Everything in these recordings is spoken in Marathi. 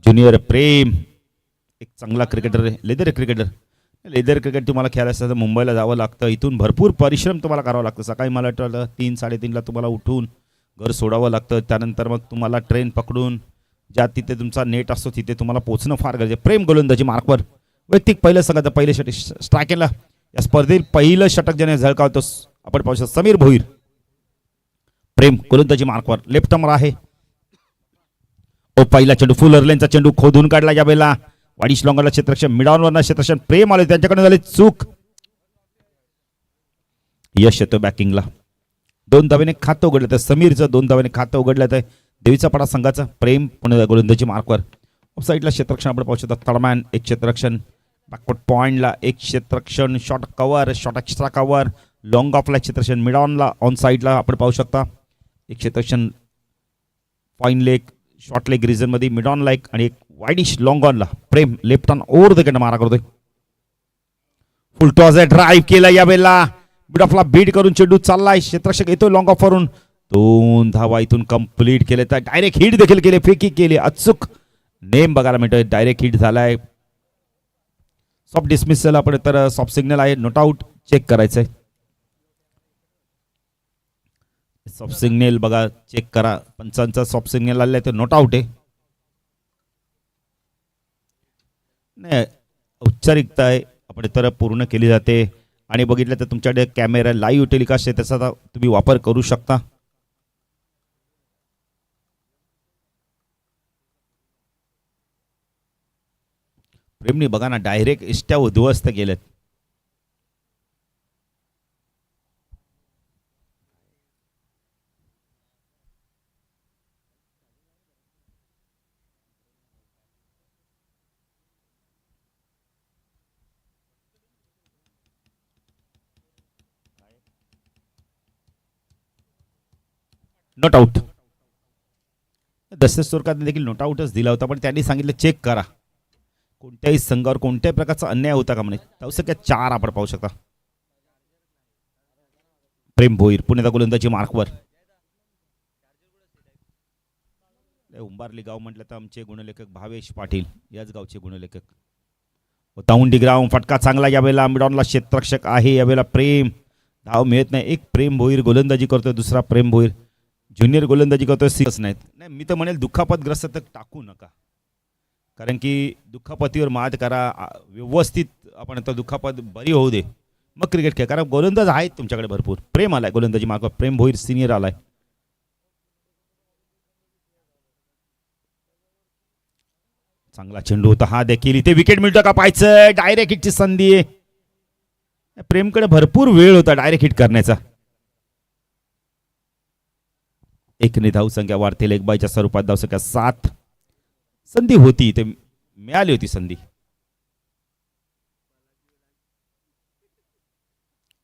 ज्युनियर प्रेम एक चांगला क्रिकेटर आहे, लेदर क्रिकेट तुम्हाला खेळायला असतं तर मुंबईला जावं लागतं. इथून भरपूर परिश्रम तुम्हाला करावं लागतं. सकाळी मला वाटतं 3-3:30ला तुम्हाला उठून घर सोडावं लागतं. त्यानंतर मग तुम्हाला ट्रेन पकडून ज्या तिथे तुमचा नेट असतो तिथे तुम्हाला पोहोचणं फार गरजेचं. प्रेम गोलंदाजी मार्कवर वैयक्तिक पहिलं सांगायचं पहिले षटक स्ट्रायकेला या स्पर्धेत पहिलं षटक ज्याने झळकावतो आपण पाहू शकतो समीर भोईर. प्रेम गोलंदाजी मार्कवर लेफ्ट आर्मर आहे. पहिला चेंडू फुल अर्लेनचा चेंडू खोदून काढला यावेळेला वाडीश लॉंगरला क्षेत्ररक्षण मिडॉनवरनं क्षेत्ररक्षण प्रेम आले त्यांच्याकडे झाले चूक. यश येतो बॅकिंगला. 2 धावेने खातं उघडलं तर समीरचं 2 धावेने खातं उघडलं तर देवीचा पाडा संघाचा प्रेम पुणे गोलंदाजी मार्कवर. ऑफसाईडला क्षेत्ररक्षण आपण पाहू शकतो तडमॅन एक क्षेत्ररक्षण बॅकवर्ड पॉइंटला एक क्षेत्ररक्षण short cover short extra cover long ऑफला क्षेत्ररक्षण मिडॉनला ऑन साईडला आपण पाहू शकता एक क्षेत्ररक्षण फाईन लेग शॉर्ट लेग रिझनमध्ये मिडॉन लाईक आणि एक वाईडिश लॉंग ऑनला Prem left arm over the कडे मारा करतोय. फुल टॉस आहे ड्राईव्ह केला यावेळेला मिड ऑफला बीट करून चेंडू चाललाय क्षेत्ररक्षक येतोय लॉंग ऑफ वरून 2 धावा इथून कंप्लीट केले तर डायरेक्ट हिट देखील केले फेकी केली अचूक नेम बघायला मिळतोय डायरेक्ट हिट झालाय. सॉफ्ट डिसमिसल आपण तर सॉफ्ट सिग्नल आहे नोट आउट चेक करायचंय. सॉफ्ट सिग्नल बघा चेक करा पंचांचा सॉफ्ट सिग्नल आलेला आहे तर नोट आउट आहे. नाही औपचारिकता आहे आपण तर पूर्ण केली जाते आणि बघितलं तर तुमच्याकडे कॅमेरा लाईव्ह टेलिकास्ट आहे त्याचा तुम्ही वापर करू शकता. प्रेमनी बघा ना डायरेक्ट इष्ट्या उद्ध्वस्त केलेत. नॉट आउट दशरथ सुरकातने देखील नॉट आउटच दिला होता पण त्यांनी सांगितलं चेक करा कोणत्याही संघावर कोणत्याही प्रकारचा अन्याय होता का म्हणे. तवसक्या 4 आपण पाहू शकता. प्रेम भोईर पुण्याचा गोलंदाजी मार्कवर. उंबारली गाव म्हटलं तर आमचे गुणलेखक भावेश पाटील याच गावचे गुणलेखक. ताऊंडी ग्राउंड फटका चांगला यावेळेला मिडॉनला क्षेत्ररक्षक आहे यावेळेला प्रेम धाव मिळत नाही. एक प्रेम भोईर गोलंदाजी करतोय दुसरा प्रेम भोईर ज्युनियर गोलंदाजी करतोय सिक्स नाहीत. नाही मी तर म्हणेल दुखापतग्रस्त तर टाकू नका कारण की दुखापतीवर मात करा व्यवस्थित आपण आता दुखापत बरी होऊ दे मग क्रिकेट खेळ कारण गोलंदाज आहेत तुमच्याकडे भरपूर. प्रेम आलाय गोलंदाजी मार्कवर प्रेम भोईर सिनियर आलाय. चांगला चेंडू होता हा देखील इथे विकेट मिळतो का पाहायचं डायरेक्ट हिटची संधी आहे. प्रेमकडे भरपूर वेळ होता डायरेक्ट हिट करण्याचा. एकने धावसंख्या वाढतील एक बायच्या स्वरूपात धावसंख्या 7 संधी होती ते मिळाली होती संधी.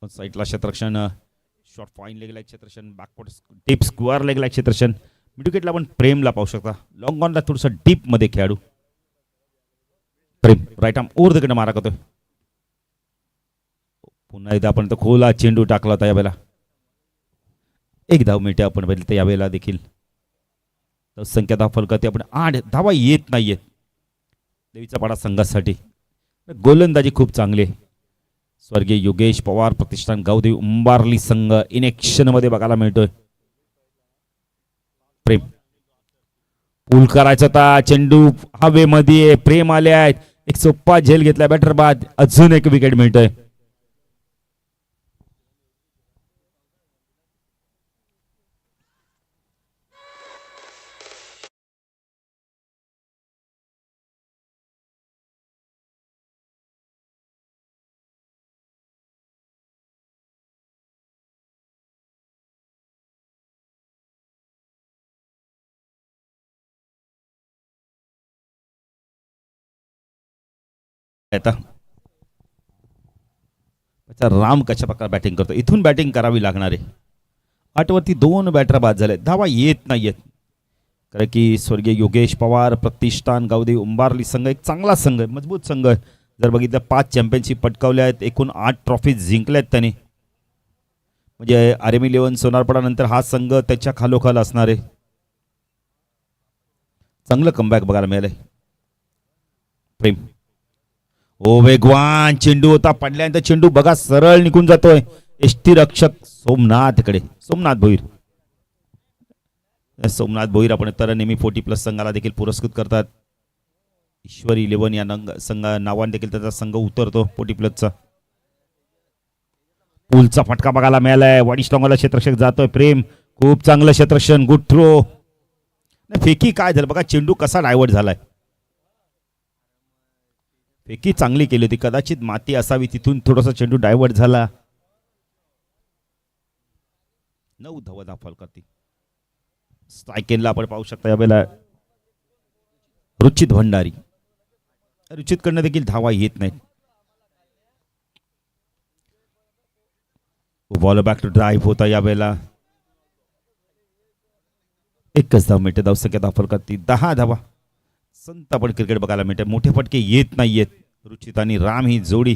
साईडला क्षेत्ररक्षण शॉर्ट फाईन लेगला क्षेत्ररक्षण बॅकवर्ड डीप स्क्वेअर लेगला क्षेत्ररक्षण मिडविकेटला आपण प्रेमला पाहू शकता. लॉंग ऑनला थोडंसं डीप मध्ये खेळाडू प्रेम राईट आर्म ओव्हर द कडे मारा करतोय. पुन्हा एकदा आपण तो खोला चेंडू टाकला होता यावेळेला. एक धाव मिळते आपण बघितलं तर यावेळेला देखील संख्या धाव फलकाते आपण 8 धावा येत नाहीयेत देवीचा पाडा संघासाठी. गोलंदाजी खूप चांगली आहे. स्वर्गीय योगेश पवार प्रतिष्ठान गावदेवी उंबारली संघ इनेक्शन मध्ये बघायला मिळतोय. प्रेम पूल करायचा होता चेंडू हवेमध्ये प्रेम आले आहेत एक सोप्पा झेल घेतला बॅटर बाद अजून एक विकेट मिळतोय. राम कशा प्रकारे बॅटिंग करतो इथून बॅटिंग करावी लागणार आहे. 8 वरती 2 बॅटर बाद झाले धावा येत नाहीयेत कारण की स्वर्गीय योगेश पवार प्रतिष्ठान गावदेवी उंबारली संघ एक चांगला संघ मजबूत संघ. जर बघितलं 5 चॅम्पियनशिप पटकावल्या आहेत एकूण 8 ट्रॉफी जिंकल्यात त्याने म्हणजे RME11 सोनारपाडा नंतर हा संघ त्याच्या खालोखाल असणार आहे. चांगलं कमबॅक बघायला मिळालंय. प्रेम. ओ वेगवान चेंडू होता, पडल्यानंतर चेंडू बघा सरळ निघून जातोय एष्टी रक्षक सोमनाथकडे. सोमनाथ भोईर. सोमनाथ भोईर आपण तर नेहमी 40+ संघाला देखील पुरस्कृत करतात. ईश्वरी 11 या संघ नावाने देखील त्याचा संघ उतरतो 40+चा. पूलचा फटका बघायला मिळालाय. वाडीस्टॉंगला क्षेत्ररक्षक जातोय. प्रेम खूप चांगलं क्षेत्ररक्षण. Good throw. फेकी काय झालं बघा, चेंडू कसा डायव्हर्ट झालाय. फेकी चांगली केली होती, कदाचित माती असावी, तिथून थोडासा चेंडू डायव्हर्ट झाला. 9 धावा दाखल करते. स्ट्रायकेनला आपण पाहू शकता यावेळेला रुचित भंडारी. रुचितकडनं देखील धावा येत नाहीत. बॉल बॅक टू ड्राईव्ह होता यावेळेला. 1 धाव मिळते. धावसंख्या दाखल करते 10 धावा. संत आपण क्रिकेट बघायला मिळते. मोठे फटके येत नाहीयेत. रुचित आणि राम ही जोडी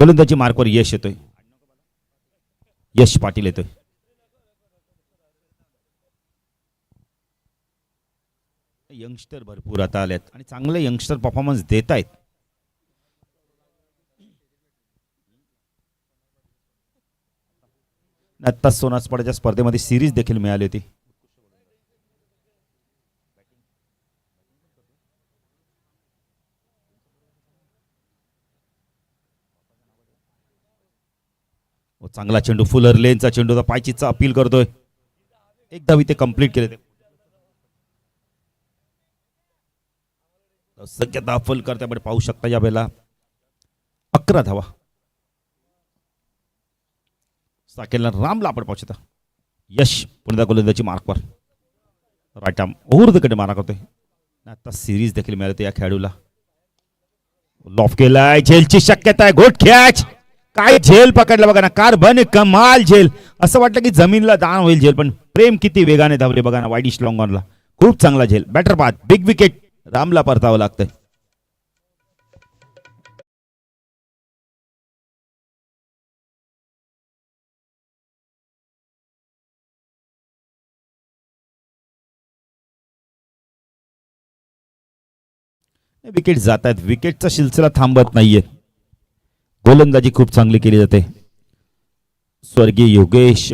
गोलंदाजी मार्कवर यश येतोय. यश पाटील येतोय. यंगस्टर भरपूर आता आलेत आणि चांगले यंगस्टर परफॉर्मन्स देत आहेत. आत्ता सोनासपाड्याच्या स्पर्धेमध्ये सिरीज देखील मिळाली होती. चांगला चेंडू, फुलर लेनचा चेंडू, पायचीचा अपील करतोय. एकदा ते कंप्लीट केले. संख्या दाखल करते आपण पाहू शकता यावेळेला 11 धावा. साकेलला रामला आपण पाहू शकता. यश पुन्हा गोलंदाजी मार्कवर राईट आर्म ओव्हरकडे मारा करतोय. आता सिरीज देखील मिळाली या खेळाडूला. लॉफ केलाय. झेलची शक्यता आहे. घोट कॅच. काय झेल पकडला बघा ना. कार्बन कमाल झेल. असं वाटलं की जमीनला दान होईल झेल, पण प्रेम किती वेगाने धावले बघा ना वाईडिश लॉंगॉनला. खूप चांगला झेल. बॅटर पाथ. Big wicket. रामला परतावं लागतंय. विकेट जात आहेत. विकेटचा सिलसिला थांबत नाहीये. गोलंदाजी खूप चांगली केली जाते. स्वर्गीय योगेश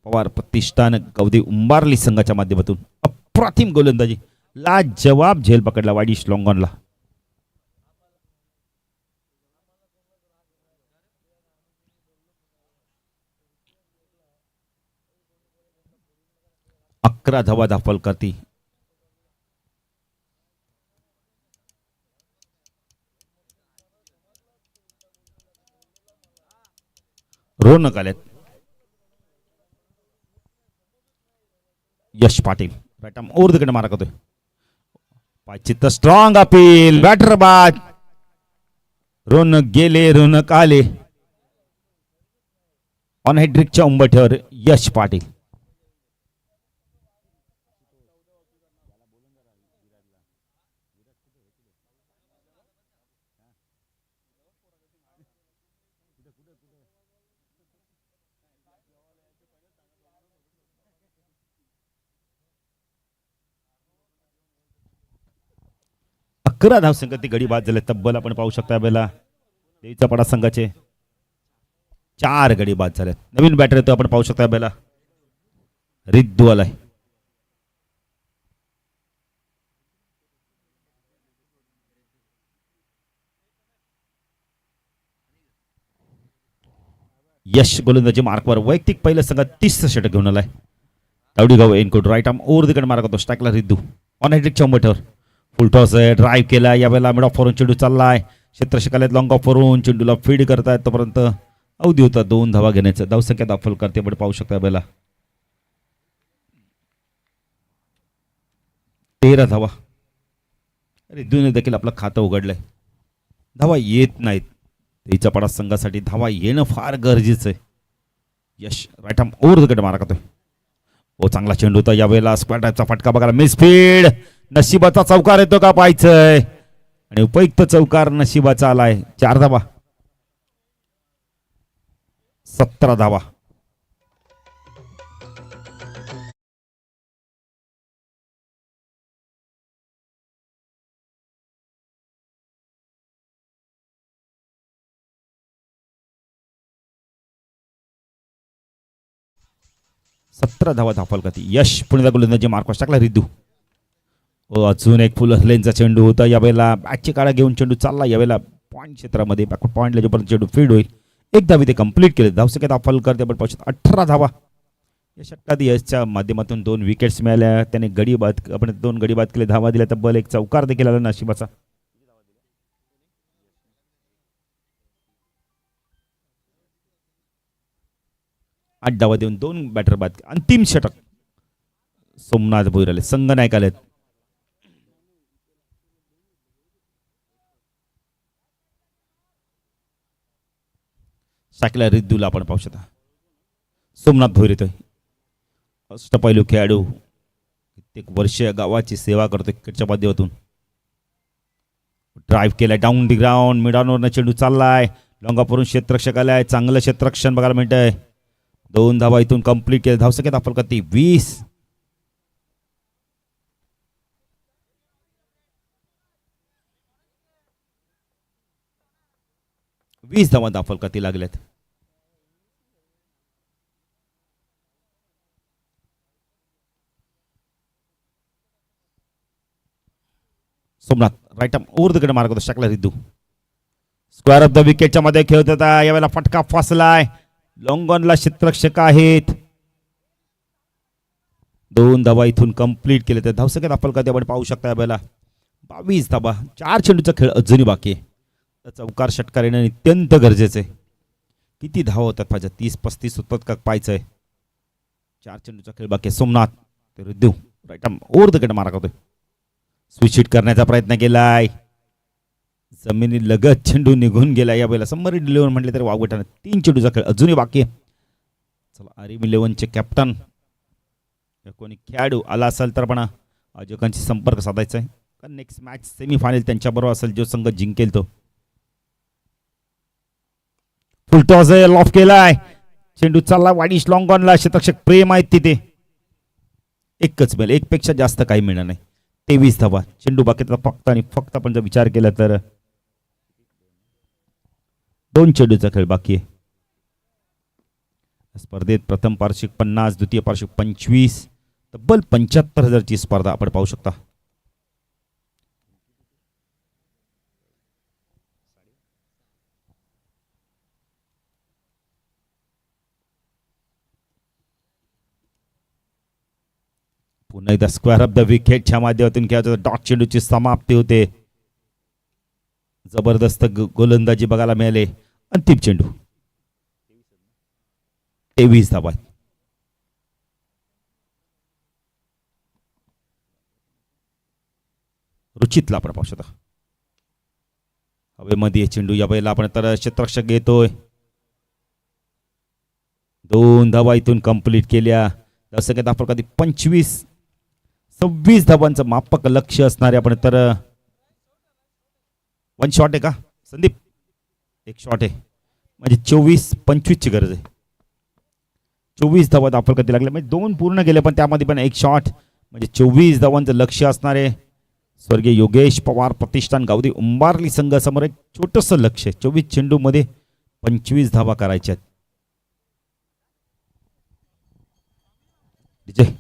पवार प्रतिष्ठान गवदी उंबारली संघाच्या माध्यमातून अप्रतिम गोलंदाजी. लाजवाब झेल पकडला वाईडिश लॉंगॉनला. अकरा धावा दाखल करती. रोनक आलेत. Yash Patil right arm over the कडे मारा करतोय. पायचित्त स्ट्रॉंग अपील. बॅटर बाद. रोनक गेले, रोनक आले. ऑन हेड्रिकच्या उंबरठ्यावर यश पाटील. अकरा धावसंख्येत गडी बाद झाले. तब्बल आपण पाहू शकता यावेळेला देवीचा पडा संघाचे 4 गडी बाद झाले. नवीन बॅटर येतो आपण पाहू शकता यावेळेला रिद्दू आलाय. यश गोलंदाजी मार्कवर वैयक्तिक पहिल्या संघात 30 षटक घेऊन आलाय. तावडीगाव एनकोट राईट आर्म ओव्हर द कडे मारा करतो. स्ट्राईकला रिद्दू ऑन हेड्रिकच्या उंबरठ्यावर फुल टॉस आहे. ड्राईव्ह केला यावेळेला. मिड ऑफ वरून चेंडू चाललाय. क्षेत्ररक्षकाला लॉंग ऑफ वरून चेंडूला फीड करतायत. तोपर्यंत अवधी होता 2 धावा घेण्याचं. धावसंख्या दाखल करते आपण पाहू शकता यावेळेला 13 धावा. रिद्दूने देखील आपलं खातं उघडलंय. धावा येत नाहीत. तेचा पडा संघासाठी धावा येणं फार गरजेचं आहे. यश राईट आर्म ओव्हर द कडे मारा करतोय. हो चांगला चेंडू होता यावेळेला स्क्वॅटचा फटका बघायला मिसफील्ड. नशिबाचा चौकार येतो का पाहायचंय आणि उपयुक्त चौकार नशिबाचा आलाय. 4 धावा 17 धावा. सतरा धावा धाफलकाती. यश पुण्याचा गोलंदाजी मार्कॉस टाकला रिद्धू. अजून एक फुल लेनचा चेंडू होता यावेळेला. बॅटची काळा घेऊन चेंडू चालला यावेळेला पॉईंट क्षेत्रामध्ये. बॅकवर्ड पॉईंटला जोपर्यंत चेंडू फील्ड होईल एक धावी ते कंप्लीट केले. धावसंख्या धाफलकर आपण पाहू शकतो 18 धावा. या षटकात यशच्या माध्यमातून 2 विकेट्स मिळाल्या. त्याने गडी बाद आपण 2 गडी बाद केले. धावा दिल्या तब्बल एक चौकार देखील आला नशिबाचा. 8 धावा देऊन 2 बॅटर बाद. अंतिम षटक सोमनाथ भोईर आले. संघ नायक आलेत. शाकला रिद्धूला आपण पाहू शकता. सोमनाथ भोईर येतोय. अष्टपैलू खेळाडू. कित्येक वर्ष गावाची सेवा करतो क्रिकेटच्या माध्यमातून. ड्राईव्ह केलाय डाऊन दी ग्राउंड. मिडॉनवरनं चेंडू चाललाय. लॉंगापूरून क्षेत्ररक्षक आलाय. चांगलं क्षेत्ररक्षण बघायला मिळतंय. 2 धावा इथून कंप्लीट केले. धावसंख्या धाफलकाती 20. धावा धाफलकाती लागल्यात. Somnath right arm over the कडे मार्ग होता. शकला रिद्धू. स्क्वेअर ऑफ द विकेटच्या मध्ये खेळत होता यावेळेला. फटका फसलाय. लॉंगॉनला क्षेत्ररक्षक आहेत. 2 धावा इथून कंप्लीट केले. तर धावसंख्या धाफलकाती आपण पाहू शकता यावेळेला 22 धावा. 4 चेंडूचा खेळ अजूनही बाकी आहे. चौकार षटकार येणं अत्यंत गरजेचं आहे. किती धावा होतात पाहिजे 30-35 होतात का पाहायचंय. 4 चेंडूचा खेळ बाकी आहे. Somnath Riddhu right arm over the कडे मार्ग होतोय. स्विच हिट करण्याचा प्रयत्न केलाय. जमिनी लगत चेंडू निघून गेला यावेळेला. सबमरीन 11 म्हटले तरी वावगटाने. 3 चेंडूचा खेळ अजूनही बाकी आहे. चला आर्मी 11चे कॅप्टन कोणी खेळाडू आला असेल तर पण आयोजकांशी संपर्क साधायचा आहे. कारण नेक्स्ट मॅच सेमीफायनल त्यांच्याबरोबर असेल जो संघ जिंकेल तो. फुलटॉस लॉफ केलाय. चेंडू चालला वाडीश लॉंगॉनला. क्षेत्ररक्षक प्रेम आहेत तिथे. एकच बेल. एक पेक्षा जास्त काही मिळणार नाही. 23 धावा. चेंडू बाकी फक्त आणि फक्त आपण जर विचार केला तर 2 चेंडूचा खेळ बाकी आहे. स्पर्धेत प्रथम पारितोषिक 50, द्वितीय पारितोषिक 25, तब्बल 75,000ची स्पर्धा आपण पाहू शकता. पुन्हा एकदा स्क्वेअर ऑफ द विकेटच्या माध्यमातून खेळायचं. डॉट चेंडूची समाप्ती होते. जबरदस्त गोलंदाजी बघायला मिळाले. अंतिम चेंडू 23 धावा. रुचितला आपण पाहू शकता. हवेमध्ये चेंडू या वेळेला आपण तर क्षेत्ररक्षक घेतोय. 2 धावा इथून कंप्लीट केल्या. जसं की आपण कधी 26 धावांचं मापक लक्ष असणारे आपण तर 1 शॉट आहे का संदीप. 1 शॉट आहे म्हणजे 24-25 ची गरज आहे. 24 धावा दाखल कधी लागले म्हणजे 2 पूर्ण केले पण त्यामध्ये पण 1 शॉट म्हणजे 24 धावांचं लक्ष असणारे स्वर्गीय योगेश पवार प्रतिष्ठान गावदी उंबारली संघासमोर एक छोटंसं लक्ष आहे. 24 चेंडू मध्ये 25 धावा करायच्या आहेत. विजय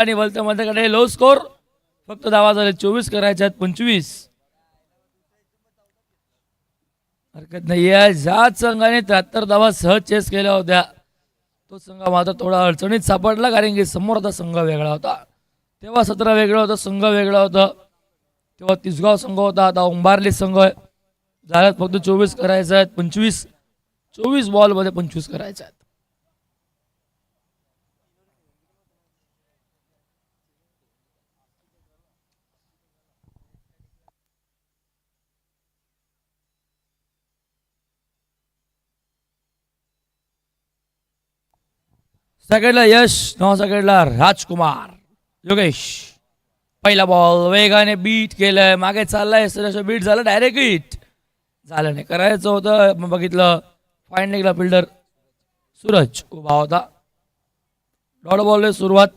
आणि बोलते मध्ये लो स्कोर. फक्त धावा झाले 24 करायचे आहेत 25. हरकत नाही आहे. ज्याच संघाने 73 धावा सहज चेस केल्या होत्या तो संघ मात्र थोडा अडचणीत सापडला, कारण की समोर आता संघ वेगळा होता. तेव्हा 17 वेगळं होतं, संघ वेगळं होतं. तेव्हा तिसगाव संघ होता, आता उंबारली संघ आहे. झाल्यात फक्त 24 करायचे आहेत 25. 24 बॉलमध्ये 25 करायचे आहेत. सेकंडला यश, 9 सेकंडला राजकुमार. योगेश पहिला बॉल वेगाने बीट केलंय, मागे चाललाय, बीट झालं, डायरेक्ट हिट झालं नाही. करायचं होतं, मग बघितलं फाईन लेगला फिल्डर सूरज उभा होता. डॉट बॉल सुरुवात.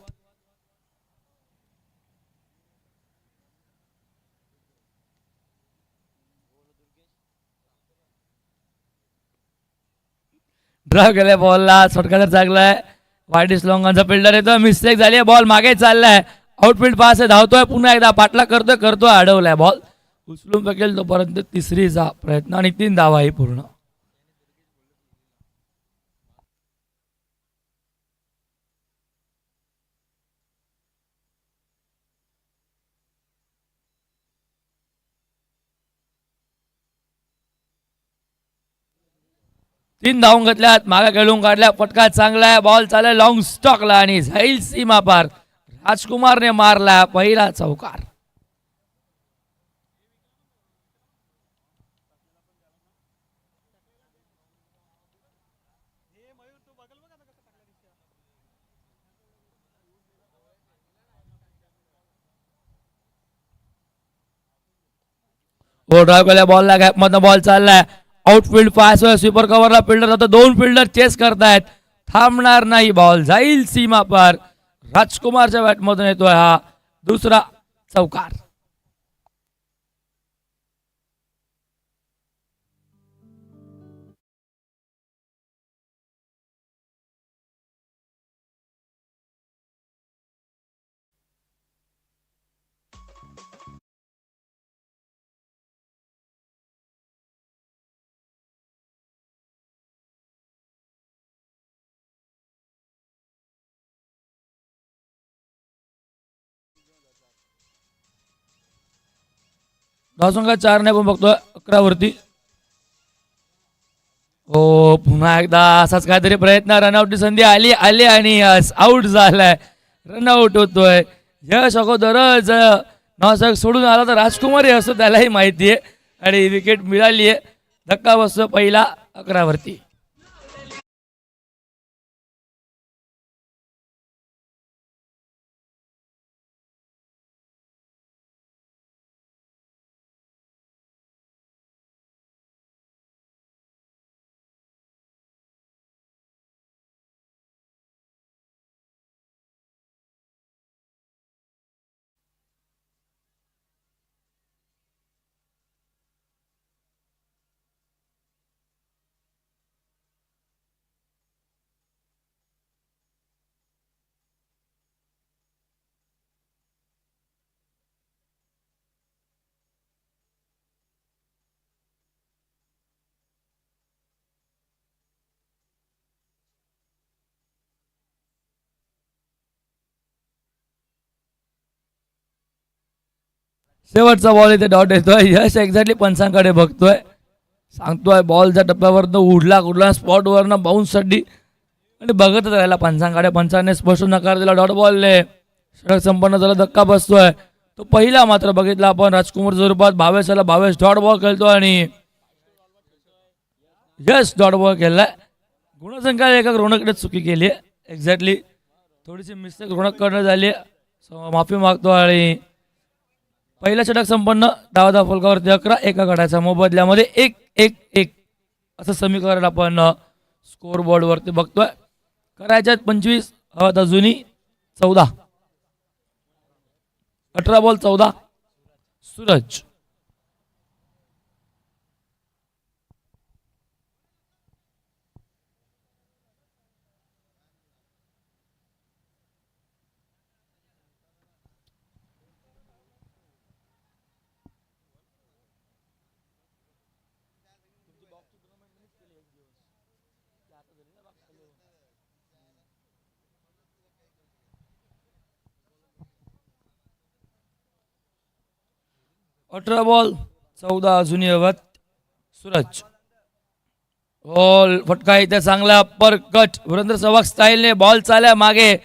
ड्राव केलाय बॉलला, फटका चांगलाय. वाईडिस लॉंगांचा फिल्डर येतो, मिस्टेक झाली, बॉल मागे चाललाय, आउटफील्ड पास आहे, धावतोय पुन्हा एकदा, पाटला करतोय अडवलाय बॉल. उचलून फेकेल तोपर्यंत तिसरीचा प्रयत्न आणि 3 धावाही पूर्ण. तीन धावून घेतल्यात, मागे खेळून काढल्या, फटका चांगला आहे, बॉल चाललाय लॉंग स्टॉकला आणि जाईल सीमा पार. राजकुमारने मारला पहिला चौकार. ड्राईव्ह केल्या बॉलला, गॅप मधनं बॉल चाललाय, आउटफील्ड पास, स्वीपर कव्हरला फिल्डर जातो, 2 फिल्डर चेस करतायत, थांबणार नाही, बॉल जाईल सीमा पार. राजकुमारच्या बॅटमधून येतोय हा दुसरा चौकार. धावसंख्या 4 ने पण बघतोय 11 वरती. हो, पुन्हा एकदा असाच काहीतरी प्रयत्न, रनआउटची संधी आली आणि आउट झालाय, रनआउट होतोय. यश अगोदरच नावसाहेब सोडून आला तर राजकुमारी असं त्यालाही माहिती आहे आणि विकेट मिळाली आहे. धक्का बसतो पहिला 11 वरती. शेवटचा बॉल इथे डॉट येतोय. यश एक्झॅक्टली पंचांकडे बघतोय, सांगतोय बॉलच्या टप्प्यावरनं उडला कुठला स्पॉटवरनं बाउन्स साठी आणि बघतच राहिला पंचांकडे. पंचाने स्पष्ट नकार दिला, डॉट बॉलने षटक संपन्न झाला, धक्का बसतोय. तो पहिला मात्र बघितला आपण राजकुमार रूपात. भावेश डॉट बॉल खेळतो आणि यश डॉट बॉल खेळलाय. गुणसंख्या एका रोणकडे चुकी केली आहे, एक्झॅक्टली थोडीशी मिस्टेक रोणकडनं झाली आहे, माफी मागतो. आणि पहिला षटक संपन्न, डावा फलकावरती 11, एका गटाच्या मोबदल्यामध्ये 1-1-1 असं समीकरण आपण स्कोर बोर्डवरती बघतोय. करायच्यात 25, हवात अजूनही 14. 18 बॉल 14. सूरज 18 बॉल 14 अजूनही हवत. सूरज बॉल फटका इथे चांगला अप्पर कट. वीरेंद्र सहवाग स्टाईलने बॉल चालला मागे,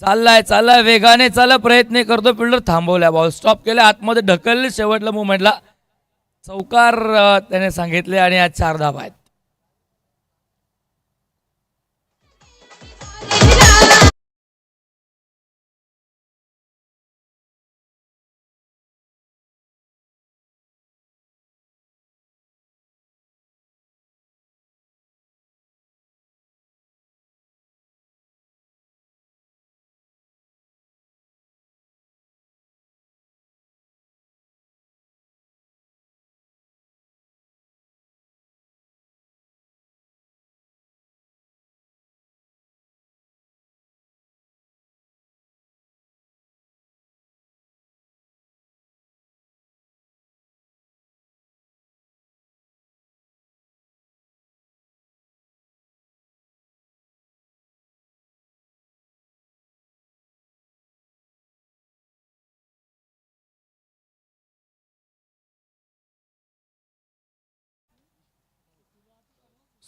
चाललाय वेगाने चालला, प्रयत्न करतो फिल्डर, थांबवल्या बॉल स्टॉप केला, आतमध्ये ढकलले शेवटला मुवमेंटला. चौकार त्याने सांगितले आणि आज 4 धावा आहेत.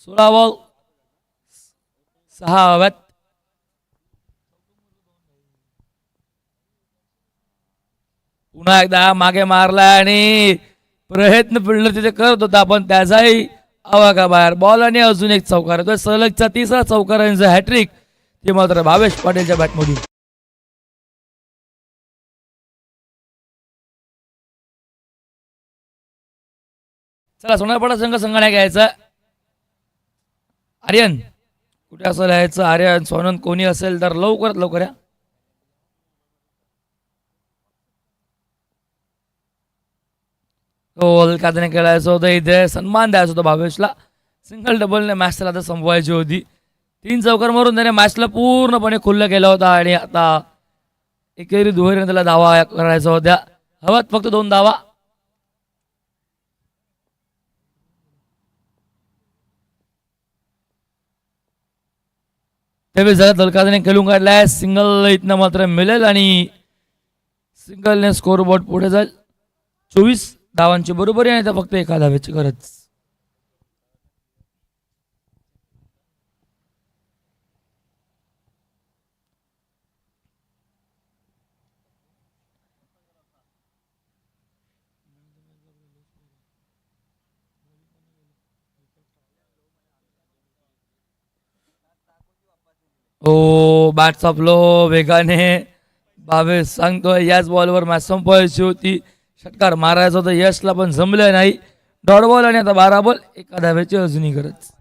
सोळा बॉल 6 हव्यात. पुन्हा एकदा मागे मारला आणि प्रयत्न फिल्डर तिथे करत होता, पण त्याचाही आवाका बाहेर. बॉल आणि अजून एक चौकार. सलगचा 3रा चौकारांचा हॅट्रिक, ते मात्र भावेश पाटीलच्या बॅटमधून. चला सोनारपाडा संघ संघाने घ्यायचा. आर्यन कुठे असेल यायचं, आर्यन सोनंद कोणी असेल तर लवकरात लवकर या. कादने खेळायचं होतं, इथे सन्मान द्यायचा होता भावेशला. सिंगल डबलने मॅच आता संपवायची होती. 3 चौकार मारून त्याने मॅचला पूर्णपणे खुल्लं केलं होतं आणि आता एकेरी दुहेरीने त्याला धावा करायचा होत्या. हव्यात फक्त 2 धावा. त्यावेळेस जरा दलकादने खेळून काढलाय. सिंगल इथनं मात्र मिळेल आणि सिंगलने स्कोर बोर्ड पुढे जाईल. 24 धावांची बरोबरी आणि फक्त 1 धावेची गरज. ओ बॅट सापलो वेगाने. भावेश सांगतोय याच बॉलवर मॅच संपवायची होती, षटकार मारायचा होता यशला, पण जमलं नाही. डॉट बॉल आणि आता 12 बॉल 1 धावेची अजूनही गरज.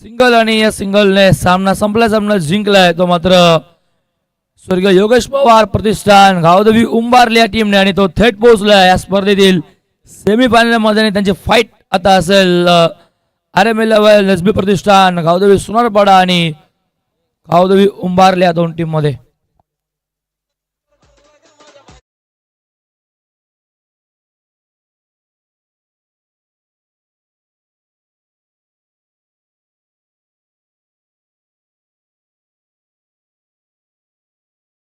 सिंगल आणि या सिंगलने सामना संपला जिंकलाय तो मात्र स्वर्गीय योगेश पवार प्रतिष्ठान गावदेवी उंबारली या टीमने, आणि तो थेट पोहोचलाय या स्पर्धेतील सेमीफायनल मध्ये. त्यांची फाईट आता असेल RM11 एसबी प्रतिष्ठान, गावदेवी सोनारपाडा आणि गावदेवी उंबारली या 2 टीम मध्ये.